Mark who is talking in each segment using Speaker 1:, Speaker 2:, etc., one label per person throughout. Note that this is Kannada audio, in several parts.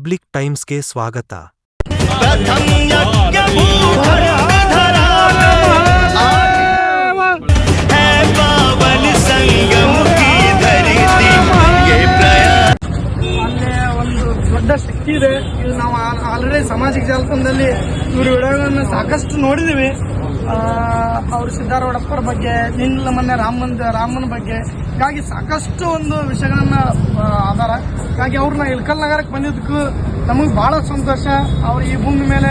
Speaker 1: ಪಬ್ಲಿಕ್ ಟೈಮ್ಸ್ಗೆ ಸ್ವಾಗತ.
Speaker 2: ಒಂದು ದೊಡ್ಡ ಶಕ್ತಿ ಇದೆ. ಇದು ನಾವು ಆಲ್ರೆಡಿ ಸಾಮಾಜಿಕ ಜಾಲತಾಣದಲ್ಲಿ ಇವ್ರ ವಿಡಿಯೋಗಳನ್ನ ಸಾಕಷ್ಟು ನೋಡಿದೀವಿ. ಅವರು ಸಿದ್ದಾರೂಢಪ್ಪರ ಬಗ್ಗೆ, ನಿನ್ನ ಮೊನ್ನೆ ರಾಮನ ಬಗ್ಗೆ, ಹೀಗಾಗಿ ಸಾಕಷ್ಟು ಒಂದು ವಿಷಯಗಳನ್ನ ಆಧಾರ. ಹೀಗಾಗಿ ಅವ್ರನ್ನ ಇಳಕಲ್ ನಗರಕ್ಕೆ ಬಂದಿದ್ದಕ್ಕೂ ನಮಗೆ ಬಹಳ ಸಂತೋಷ. ಅವ್ರು ಈ ಭೂಮಿ ಮೇಲೆ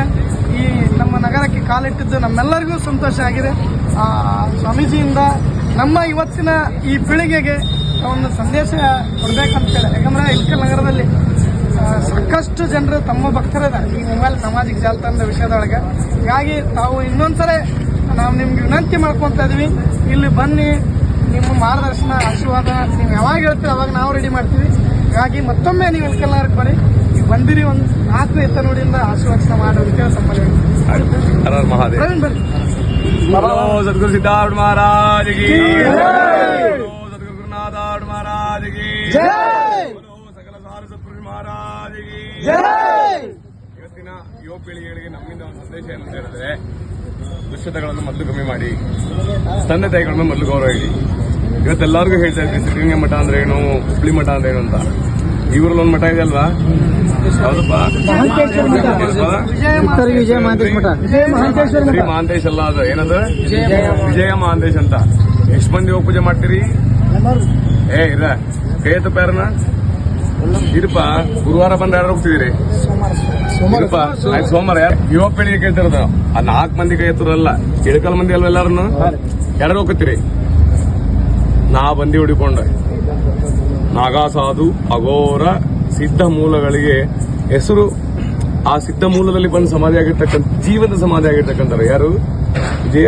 Speaker 2: ಈ ನಮ್ಮ ನಗರಕ್ಕೆ ಕಾಲಿಟ್ಟಿದ್ದು ನಮ್ಮೆಲ್ಲರಿಗೂ ಸಂತೋಷ ಆಗಿದೆ. ಸ್ವಾಮೀಜಿಯಿಂದ ನಮ್ಮ ಇವತ್ತಿನ ಈ ಪೀಳಿಗೆಗೆ ಒಂದು ಸಂದೇಶ ಕೊಡ್ಬೇಕಂತೇಳಿ. ಯಾಕಂದ್ರೆ ಇಳಕಲ್ ನಗರದಲ್ಲಿ ಸಾಕಷ್ಟು ಜನರು ತಮ್ಮ ಭಕ್ತರಿದ್ದಾರೆ ಈ ಮೊಬೈಲ್ ಸಾಮಾಜಿಕ ಜಾಲತಾಣದ ವಿಷಯದೊಳಗೆ. ಹೀಗಾಗಿ ತಾವು ಇನ್ನೊಂದ್ಸರಿ ನಾವು ನಿಮ್ಗೆ ವಿನಂತಿ ಮಾಡ್ಕೊತಾ ಇದೀವಿ, ಇಲ್ಲಿ ಬನ್ನಿ, ನಿಮ್ಮ ಮಾರ್ಗದರ್ಶನ ಆಶೀರ್ವಾದ ನೀವು ಯಾವಾಗ ಹೇಳ್ತೀವಿ ಅವಾಗ ನಾವು ರೆಡಿ ಮಾಡ್ತೀವಿ. ಹೀಗಾಗಿ ಮತ್ತೊಮ್ಮೆ ನೀವು ಇಳಕಲ್ ನಗರಕ್ಕೆ ಬರ್ರಿ. ಈಗ ಬಂದಿರಿ, ಒಂದು 4 ಎತ್ತ ನೋಡಿಯಿಂದ ಆಶೀರ್ವಾದ ಮಾಡೋದಕ್ಕೆ ಸಂಬಂಧ ಪ್ರವೀಣ್ ಬರ್ರಿ.
Speaker 3: सदगुरु सिद्धार्थ महाराज की सदगुरु गुरुनाथ महाराज की सकल सार सत्पुरुष महाराज की ಇವತ್ತಿನ ಯುವ ಪೀಳಿಗೆಗಳಿಗೆ ನಮ್ಮಿಂದ ಒಂದು ಸಂದೇಶ ಏನಂತ ಹೇಳಿದ್ರೆ, ದುಶ್ಚಟಗಳನ್ನು ಮೊದಲು ಕಮ್ಮಿ ಮಾಡಿ, ತಂದೆ ತಾಯಿಗಳನ್ನ ಮೊದಲು ಗೌರವ ಇಡಿ. ಇವತ್ತೆಲ್ಲರಿಗೂ ಹೇಳ್ತಾ ಇದ್ವಿ ಸಿದ್ಧಗಂಗೆ ಮಠ ಅಂದ್ರೆ ಏನು, ಹುಬ್ಳಿ ಮಠ ಅಂದ್ರೆ ಏನು ಅಂತ. ಇವರಲ್ಲಿ ಒಂದು ಮಠ ಇದೆ ಅಲ್ವಾ, ಹೌದಪ್ಪ, ಶ್ರೀ ಮಹಾಂತೇಶ್ ಅಲ್ಲ, ಅದು ಏನದು ವಿಜಯ ಮಹಾಂತೇಶ್ ಅಂತ. ಎಷ್ಟು ಮಂದಿ ಹೋಗಿ ಪೂಜೆ ಮಾಡ್ತೀರಿ? ಇರ ಕೈ ಎತ್ತ ಪ್ಯಾರನ ಇರಪ್ಪ. ಗುರುವಾರ ಬಂದ ಯಾರು ಹೋಗ್ತಿದ್ದೀರಿ? ಇರಪ್ಪ ಆಯ್ತು, ಸೋಮವಾರ ಯುವ ಪೀಳಿಗೆ ಕೇಳ್ತಿರೋದು. ಆ 4 ಮಂದಿ ಕೈ ಎತ್ತರಲ್ಲ, ಇಳಕಲ್ ಮಂದಿ ಅಲ್ವ ಎಲ್ಲಾರನ್ನು? ಯಾರು ಹೋಗ್ತೀರಿ? ನಾ ಬಂದಿ ಹುಡಿಕೊಂಡೆ ನಾಗಾಸಾಧು ಅಘೋರ ಸಿದ್ಧ ಮೂಲಗಳಿಗೆ ಹೆಸರು. ಆ ಸಿದ್ಧ ಮೂಲದಲ್ಲಿ ಬಂದು ಸಮಾಧಿ ಆಗಿರ್ತಕ್ಕಂಥ, ಜೀವಂತ ಸಮಾಧಿ ಆಗಿರ್ತಕ್ಕಂಥ ಯಾರು? ವಿಜಯ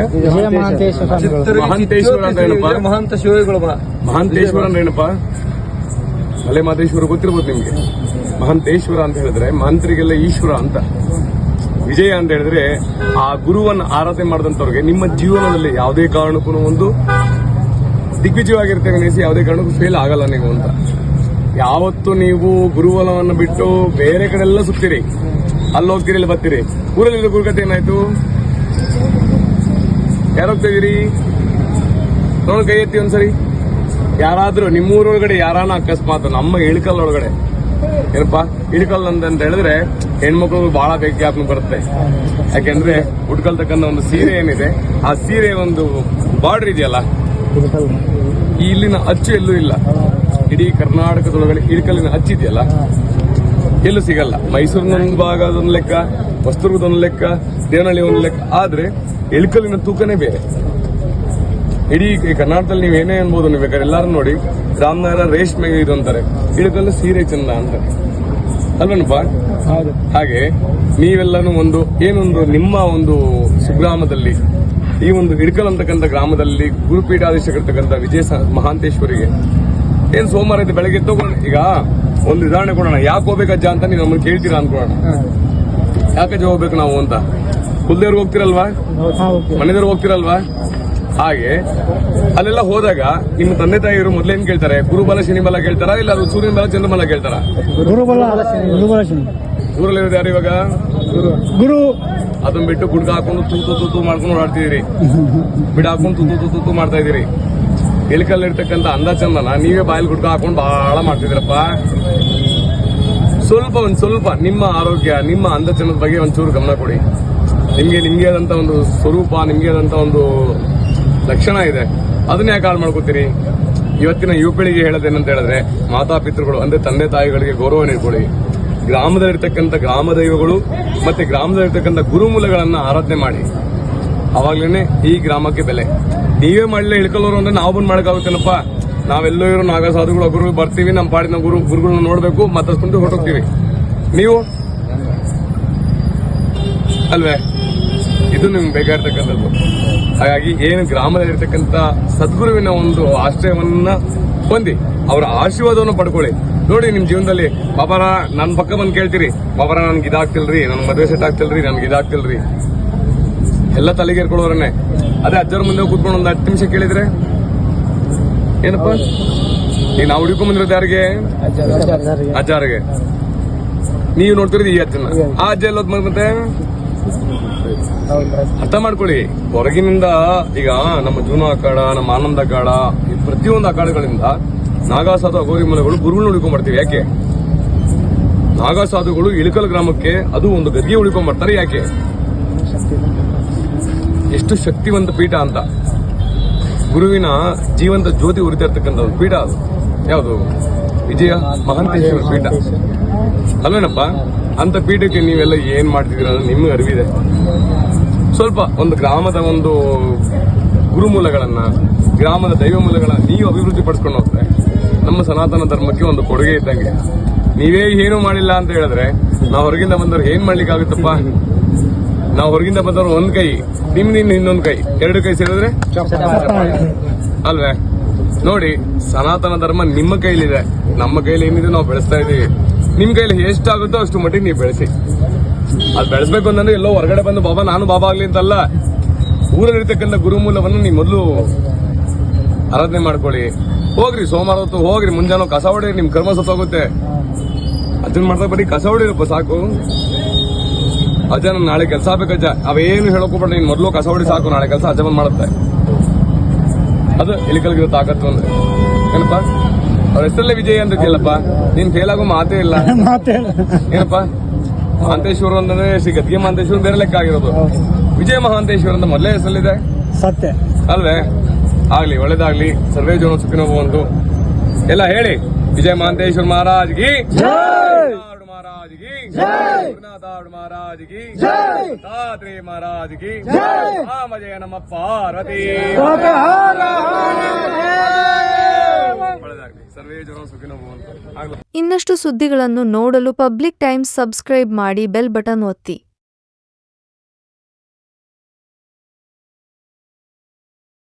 Speaker 3: ಮಹಾಂತೇಶ್ವರ ಅಂತ ಏನಪ್ಪ? ಮಹಾಂತೇಶ್ವರ ಅಂದ್ರೆ ಏನಪ್ಪ? ಮಲೆ ಮಾದೇಶ್ವರ ಗೊತ್ತಿರ್ಬೋದು ನಿಮ್ಗೆ. ಮಹಾಂತೇಶ್ವರ ಅಂತ ಹೇಳಿದ್ರೆ ಮಹಂತರಿಗೆಲ್ಲ ಈಶ್ವರ ಅಂತ. ವಿಜಯ ಅಂತ ಹೇಳಿದ್ರೆ ಆ ಗುರುವನ್ನು ಆರಾಧನೆ ಮಾಡಿದಂಥವ್ರಿಗೆ ನಿಮ್ಮ ಜೀವನದಲ್ಲಿ ಯಾವುದೇ ಕಾರಣಕ್ಕೂ ಒಂದು ದಿಗ್ವಿಜಯವಾಗಿರ್ತಕ್ಕ ನೆನೆಸಿ ಯಾವುದೇ ಕಾರಣಕ್ಕೂ ಫೇಲ್ ಆಗಲ್ಲ ನೀವು ಅಂತ. ಯಾವತ್ತು ನೀವು ಗುರುವಲವನ್ನು ಬಿಟ್ಟು ಬೇರೆ ಕಡೆ ಎಲ್ಲ ಸುತ್ತೀರಿ, ಅಲ್ಲಿ ಹೋಗ್ತೀರಿ, ಇಲ್ಲಿ ಬರ್ತೀರಿ. ಊರಲ್ಲಿ ಗುರುಕತೆ ಏನಾಯ್ತು? ಯಾರು ಹೋಗ್ತಾ ಇದೀರಿ? ನೋಡ್ ಕೈ ಎತ್ತಿ ಒಂದ್ಸರಿ. ಯಾರಾದ್ರೂ ನಿಮ್ಮೂರೊಳಗಡೆ ಯಾರಾನ ಅಕಸ್ಮಾತ್ ನಮ್ಮ ಇಳಕಲ್ ಒಳಗಡೆ ಏನಪ್ಪ, ಇಳಕಲ್ ಅಂತ ಹೇಳಿದ್ರೆ ಹೆಣ್ಮಕ್ಳು ಬಹಳ ಜ್ಞಾಪನ ಬರುತ್ತೆ. ಯಾಕೆಂದ್ರೆ ಉಟ್ಕೊಳ್ತಕ್ಕಂಥ ಒಂದು ಸೀರೆ ಏನಿದೆ, ಆ ಸೀರೆ ಒಂದು ಬಾರ್ಡರ್ ಇದೆಯಲ್ಲ, ಇಲ್ಲಿನ ಅಚ್ಚು ಎಲ್ಲೂ ಇಲ್ಲ. ಇಡೀ ಕರ್ನಾಟಕದೊಳಗಡೆ ಇಳಕಲ್ಲಿನ ಅಚ್ಚಿದೆಯಲ್ಲ, ಎಲ್ಲೂ ಸಿಗಲ್ಲ. ಮೈಸೂರಿನ ಒಂದು ಭಾಗ ಅದೊಂದು ಲೆಕ್ಕ, ಹೊಸದುರ್ಗದೊಂದು ಲೆಕ್ಕ, ದೇವನಹಳ್ಳಿ ಒಂದು ಲೆಕ್ಕ, ಆದ್ರೆ ಇಳಕಲ್ಲಿನ ತೂಕನೇ ಬೇರೆ. ಇಡೀ ಕರ್ನಾಟಕದಲ್ಲಿ ನೀವು ಏನೇ ಅನ್ಬೋದು, ನೀವು ಬೇಕಾದ್ರೆ ಎಲ್ಲಾರು ನೋಡಿ, ರಾಮನಗರ ರೇಷ್ಮೆಗೆ ಇದು ಅಂತಾರೆ, ಇಳಕಲ್ಲು ಸೀರೆ ಚಂದ ಅಂತಾರೆ ಅಲ್ವನಪ್ಪ? ಹಾಗೆ ನೀವೆಲ್ಲನೂ ಒಂದು ಏನೊಂದು ನಿಮ್ಮ ಒಂದು ಸುಗ್ರಾಮದಲ್ಲಿ, ಈ ಒಂದು ಇಳಕಲ್ ಅಂತಕ್ಕಂಥ ಗ್ರಾಮದಲ್ಲಿ ಗುರುಪೀಠಾಧೀಶಕರ್ತಕ್ಕಂಥ ವಿಜಯ ಮಹಾಂತೇಶ್ವರಿಗೆ ಏನ್ ಸೋಮವಾರ ಇದ್ದು ಬೆಳಗ್ಗೆ ತಗೊಂಡು, ಈಗ ಒಂದು ಉದಾಹರಣೆ ಕೊಡೋಣ. ಯಾಕೆ ಹೋಗ್ಬೇಕಜ್ಜ ಅಂತ ನೀವು ನಮ್ಮನ್ನು ಕೇಳ್ತೀರಾ ಅನ್ಕೊಳ್ಳೋಣ. ಯಾಕಜ್ಜ ಹೋಗ್ಬೇಕು ನಾವು ಅಂತ? ಕುಲ್ದೇವ್ರಿಗೆ ಹೋಗ್ತಿರಲ್ವಾ, ಮನೆದೇವ್ರಿಗೆ ಹೋಗ್ತಿರಲ್ವಾ? ಹಾಗೆ ಅಲ್ಲೆಲ್ಲ ಹೋದಾಗ ನಿಮ್ಮ ತಂದೆ ತಾಯಿಯವರು ಮೊದಲೇನ್ ಕೇಳ್ತಾರೆ? ಗುರುಬಲ ಶನಿಬಲ ಕೇಳ್ತಾರ, ಇಲ್ಲ ಸೂರ್ಯನ ಬಲ ಚಂದ್ರಬಲ ಕೇಳ್ತಾರ? ಊರಲ್ಲಿರೋದು ಯಾರು ಇವಾಗ? ಗುರು. ಅದನ್ನ ಬಿಟ್ಟು ಗುಡ್ಗ ಹಾಕೊಂಡು ತೂತು ಮಾಡ್ಕೊಂಡು ಓಡಾಡ್ತಿದ್ದೀರಿ, ಬಿಡ ಹಾಕೊಂಡು ತೂತು ಮಾಡ್ತಾ ಇದೀರಿ. ಇಳಕಲ್ಲಿರ್ತಕ್ಕಂಥ ಅಂದ ಚಂದನ ನೀವೇ ಬಾಯಲ್ಲಿ ಗುಡ್ಕ ಹಾಕೊಂಡು ಬಹಳ ಮಾಡ್ತಿದ್ದೀರಪ್ಪ. ಸ್ವಲ್ಪ ನಿಮ್ಮ ಆರೋಗ್ಯ, ನಿಮ್ಮ ಅಂದ ಚಂದದ ಬಗ್ಗೆ ಒಂಚೂರು ಗಮನ ಕೊಡಿ. ನಿಮ್ಗೆ ಆದಂತ ಒಂದು ಸ್ವರೂಪ, ನಿಮ್ಗೆ ಆದಂತ ಒಂದು ಲಕ್ಷಣ ಇದೆ, ಅದನ್ನ ಯಾಕೆ ಹಾಳು ಮಾಡ್ಕೋತೀರಿ? ಇವತ್ತಿನ ಯುವ ಪೀಳಿಗೆ ಹೇಳೋದೇನಂತ ಹೇಳಿದ್ರೆ, ಮಾತಾಪಿತೃಗಳು ಅಂದ್ರೆ ತಂದೆ ತಾಯಿಗಳಿಗೆ ಗೌರವ ನೀಡ್ಕೊಳ್ಳಿ. ಗ್ರಾಮದಲ್ಲಿರ್ತಕ್ಕಂಥ ಗ್ರಾಮ ದೈವಗಳು ಮತ್ತೆ ಗ್ರಾಮದಲ್ಲಿರ್ತಕ್ಕಂಥ ಗುರುಮೂಲಗಳನ್ನ ಆರಾಧನೆ ಮಾಡಿ. ಅವಾಗ್ಲೇನೆ ಈ ಗ್ರಾಮಕ್ಕೆ ಬೆಲೆ. ನೀವೇ ಮಾಡಲೇ ಇಳ್ಕೊಳ್ಳೋರು ಅಂದ್ರೆ ನಾವು ಬಂದು ಮಾಡಕ್ಕಾಗುತ್ತೇನಪ್ಪ? ನಾವೆಲ್ಲೋ ಇರೋ ನಾಗ ಸಾಧುಗಳು ಗುರು ಬರ್ತೀವಿ, ನಮ್ಮ ಪಾಡಿನ ಗುರುಗಳನ್ನ ನೋಡ್ಬೇಕು, ಮಾತಾಡ್ಕೊಂಡು ಹೊರಟೋಗ್ತೀವಿ. ನೀವು ಅಲ್ವೇ? ಇದು ನಿಮ್ಗೆ ಬೇಕಾಗಿರ್ತಕ್ಕಂಥದ್ದು. ಹಾಗಾಗಿ ಏನು ಗ್ರಾಮದಲ್ಲಿರ್ತಕ್ಕಂಥ ಸದ್ಗುರುವಿನ ಒಂದು ಆಶ್ರಯವನ್ನ ಹೊಂದಿ ಅವರ ಆಶೀರ್ವಾದವನ್ನು ಪಡ್ಕೊಳ್ಳಿ. ನೋಡಿ, ನಿಮ್ ಜೀವನದಲ್ಲಿ ಬಾಬಾರ ನನ್ನ ಪಕ್ಕ ಬಂದು ಕೇಳ್ತೀರಿ, ಬಾಬಾರ ನನ್ಗೆ ಇದಾಗ್ತಿಲ್ರಿ, ನನ್ ಮದುವೆ ಸೆಟ್ ಆಗ್ತಿಲ್ರಿ, ನನ್ಗೆ ಇದಾಗ್ತಿಲ್ರಿ, ಎಲ್ಲ ತಲೆಗೇರ್ಕೊಳ್ಳೋರನ್ನೇ. ಅದೇ ಅಜ್ಜರ ಮುಂದೆ ಕೂತ್ಕೊಂಡು ಒಂದು 10 ನಿಮಿಷ ಕೇಳಿದ್ರೆ ಏನಪ್ಪ, ಈಗ ನಾವು ಹುಡುಕೊಂಡ್ ಬಂದಿರೋದು ಯಾರಿಗೆ? ಅಜ್ಜಾರಿಗೆ. ನೀವು ನೋಡ್ತಿರೋದು ಈ ಅಜ್ಜನ. ಆ ಅಜ್ಜ ಎಲ್ಲೋದ್ ಮತ್ತೆ ಅರ್ಥ ಮಾಡ್ಕೊಳ್ಳಿ. ಹೊರಗಿನಿಂದ ಈಗ ನಮ್ಮ ಜೂನು ಅಖಾಡ, ನಮ್ಮ ಆನಂದ ಅಖಾಡ, ಈ ಪ್ರತಿಯೊಂದು ಅಖಾಡಗಳಿಂದ ನಾಗಾಸಾಧು ಅಘೋರಿ ಮೂಲಗಳು ಗುರುಗಳನ್ನ ಉಳ್ಕೊಂಡ್ಬರ್ತೀವಿ. ಯಾಕೆ? ನಾಗಾಸಾಧುಗಳು ಇಳಕಲ್ ಗ್ರಾಮಕ್ಕೆ ಅದು ಒಂದು ಗದ್ಗೆ ಉಳ್ಕೊಂಡ್ಬರ್ತಾರೆ. ಯಾಕೆ? ಎಷ್ಟು ಶಕ್ತಿವಂತ ಪೀಠ ಅಂತ. ಗುರುವಿನ ಜೀವಂತ ಜ್ಯೋತಿ ಉರಿತಿರ್ತಕ್ಕಂಥ ಪೀಠ ಅದು. ಯಾವುದು? ವಿಜಯ ಮಹಾಂತೇಶ್ವರ ಪೀಠ ಅಲ್ವೇನಪ್ಪ? ಅಂತ ಪೀಠಕ್ಕೆ ನೀವೆಲ್ಲ ಏನ್ ಮಾಡ್ತಿದ್ದೀರ ಅನ್ನೋದು ನಿಮ್ಗೆ ಅರಿವಿದೆ. ಸ್ವಲ್ಪ ಒಂದು ಗ್ರಾಮದ ಒಂದು ಗುರುಮೂಲಗಳನ್ನ, ಗ್ರಾಮದ ದೈವ ಮೂಲಗಳನ್ನ ನೀವು ಅಭಿವೃದ್ಧಿ ಪಡಿಸ್ಕೊಂಡು ಹೋಗ್ತಾರೆ ನಮ್ಮ ಸನಾತನ ಧರ್ಮಕ್ಕೆ ಒಂದು ಕೊಡುಗೆ ಇದ್ದಂಗೆ. ನೀವೇ ಏನೂ ಮಾಡಿಲ್ಲ ಅಂತ ಹೇಳಿದ್ರೆ ನಾವು ಹೊರಗಿಂದ ಬಂದವ್ರು ಏನ್ ಮಾಡ್ಲಿಕ್ಕಾಗುತ್ತಪ್ಪ? ನಾವು ಹೊರಗಿಂದ ಬಂದವ್ರು ಒಂದ್ ಕೈ, ನಿಮ್ದಿಂದ ಇನ್ನೊಂದ್ ಕೈ, ಎರಡು ಕೈ ಸೇರಿದ್ರೆ ಅಲ್ವೇ? ನೋಡಿ, ಸನಾತನ ಧರ್ಮ ನಿಮ್ಮ ಕೈಲಿದೆ, ನಮ್ಮ ಕೈಲಿ ಏನಿದೆ ನಾವು ಬೆಳೆಸ್ತಾ ಇದೀವಿ. ನಿಮ್ ಕೈಲಿ ಎಷ್ಟಾಗುತ್ತೋ ಅಷ್ಟು ಮಟ್ಟಿಗೆ ನೀವು ಬೆಳೆಸಿ. ಅದು ಬೆಳೆಸ್ಬೇಕು ಅಂತಂದ್ರೆ ಎಲ್ಲೋ ಹೊರಗಡೆ ಬಂದು ಬಾಬಾ ನಾನು ಬಾಬಾ ಆಗ್ಲಿ ಅಂತಲ್ಲ. ಊರಲ್ಲಿರ್ತಕ್ಕಂಥ ಗುರುಮೂಲವನ್ನು ನೀವು ಮೊದಲು ಆರಾಧನೆ ಮಾಡ್ಕೊಳ್ಳಿ. ಹೋಗ್ರಿ, ಸೋಮವಾರ ಹೊತ್ತು ಹೋಗ್ರಿ, ಮುಂಜಾನೆ ಕಸ ಹೊಡಿ, ನಿಮ್ ಕರ್ಮ ಸತ್ತೋಗುತ್ತೆ. ಅದನ್ನ ಮಾಡ್ತಾ ಬರೀ ಕಸ ಹೊಡಿರಪ್ಪ ಸಾಕು. ಅಜ್ಜ ನನ್ ನಾಳೆ ಕೆಲಸ ಆಗ್ಬೇಕಜ್ಜ, ಅವೇನು ಹೇಳೋಕೋಬೇಡ, ನೀನ್ ಮೊದಲು ಕಸ ಹೊಡಿ ಸಾಕು, ನಾಳೆ ಕೆಲಸ ಅಜ್ಜ ಬಂದ್ ಮಾಡುತ್ತೆ. ಅದು ಇಳಿಕಲ್ಗಿರೋ ತಾಕತ್ತು ಅಂದ್ರೆ ಏನಪ್ಪ? ಅವ್ರ ಹೆಸರಲ್ಲೇ ವಿಜಯ ಅಂತಿಲ್ಲಪ್ಪ, ನೀನ್ ಫೇಲ್ ಆಗೋ ಮಾತೇ ಇಲ್ಲ. ಏನಪ್ಪ? ಮಹಾಂತೇಶ್ವರ ಅಂದ್ರೆ ಶ್ರೀ ಗದ್ಗೆ ಮಹಾಂತೇಶ್ವರ ಬೇರೆ ಲೆಕ್ಕ ಆಗಿರೋದು. ವಿಜಯ ಮಹಾಂತೇಶ್ವರ ಅಂತ ಮೊದಲೇ ಹೆಸರಲ್ಲಿದೆ,
Speaker 2: ಸತ್ಯ
Speaker 3: ಅಲ್ವೇ? ಆಗ್ಲಿ, ಒಳ್ಳೇದಾಗ್ಲಿ, ಸರ್ವೇ ಜನ ಸುಖಿನೋ ಭವಂತು. ಎಲ್ಲ ಹೇಳಿ, ವಿಜಯ ಮಹಾಂತೇಶ್ವರ ಮಹಾರಾಜ್ ಗಿ ಮಹಾರಾಜ್ ಗಿ, ಗುರುನಾಥ ಮಹಾರಾಜ್ ಗಿ, ದತ್ತಾತ್ರೇಯ ಮಹಾರಾಜ್ ಗಿ, ರಾಮಜಯ ನಮ್ಮ ಪಾರ್ವತಿ. ಒಳ್ಳೇದಾಗ್ಲಿ, ಸರ್ವೇ ಜನ ಸುಖಿನೋ ಭವಂತು.
Speaker 1: ಇನ್ನಷ್ಟು ಸುದ್ದಿಗಳನ್ನು ನೋಡಲು ಪಬ್ಲಿಕ್ ಟೈಮ್ಸ್ ಸಬ್ಸ್ಕ್ರೈಬ್ ಮಾಡಿ, ಬೆಲ್ ಬಟನ್ ಒತ್ತಿ.